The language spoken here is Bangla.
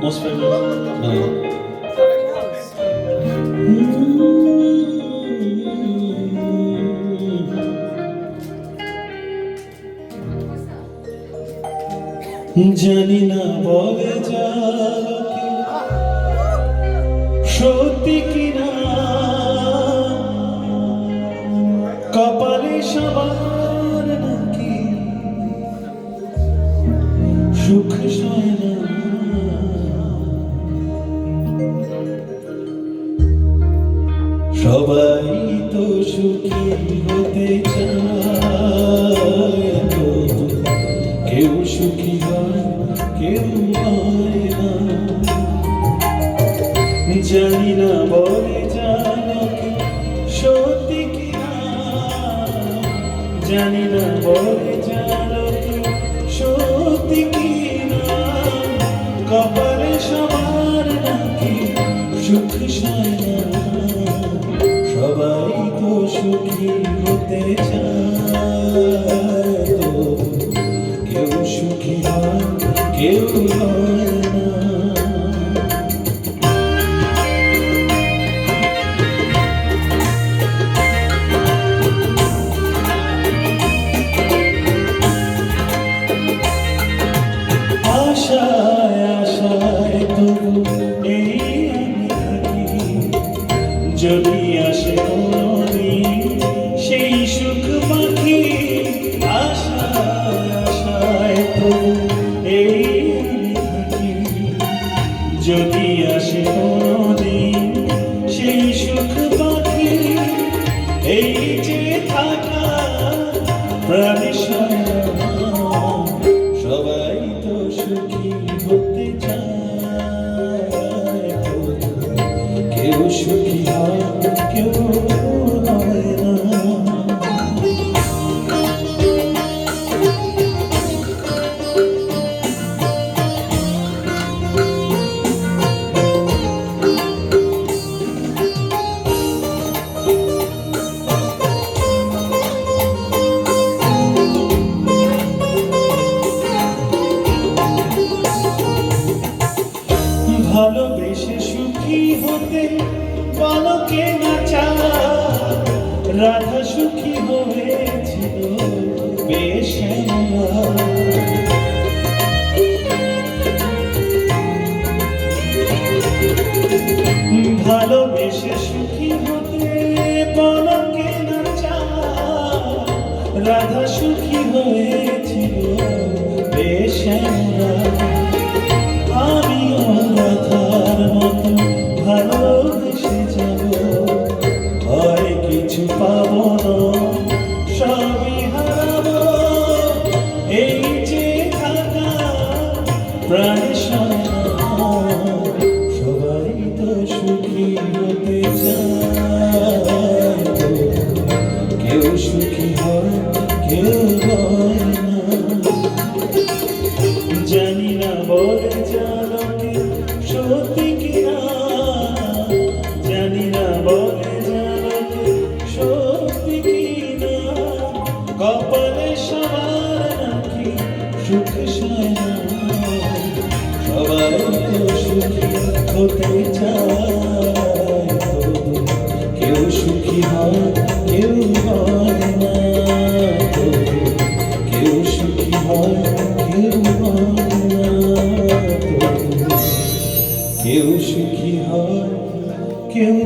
most favorite. জানি না বলে যাকে সত্যি কিনা কপালে সবার নাকি সুখ সয় না। সবাই তো সুখী হতে চায়, কেউ সুখী হয় কেউ হয় না। জানি না বলে জানকে সত্যি কিনা, জানি না বলে জানকে সত্যি কিনা কপালে সবার নাকি সুখ সয় না। সবাই তো সুখী হতে চায়, কেউ সুখী হয় কেউ হয় না। আশায় আশায় তবু এই আমি থাকি, যদি আসে কোনদিন সেই সুখ পাখি। আশায় আশায় তবু এই আমি থাকি, যদি আসে কোনদিন সেই সুখ পাখি। এই যে থাকা প্রাণে সবাই তো সুখী হতে চায়, কেউ সুখী হয় কেউ হয় না। ভালোবেসে সুখী হতে বালকে না চায়, রাধা সুখী হয়েছিল বেশ্যায়। ভালোবেসে সুখী হতে বালকে না চায়, রাধা সুখী হয়েছিল বেশ্যায়। আমিও রাধার মতো ভালোবেসে যাব, হয় কিছু পাবো না সবই হারাবো। এই যে থাকা প্রাণে সবাই তো সুখী হতে চায়, কেউ সুখী হয় কেউ হয় না। জানি না বলে জানকে সত্যি কিনা, জানি না বলে জানকে সত্যি কিনা কপালে সবার নাকি সুখ সয় না। সবাই তো সুখী হতে চায়, কেউ সুখী হয় কেউ হয় না। কেউ সুখী হয় কেউ হয় না, কেউ সুখী হয় কেউ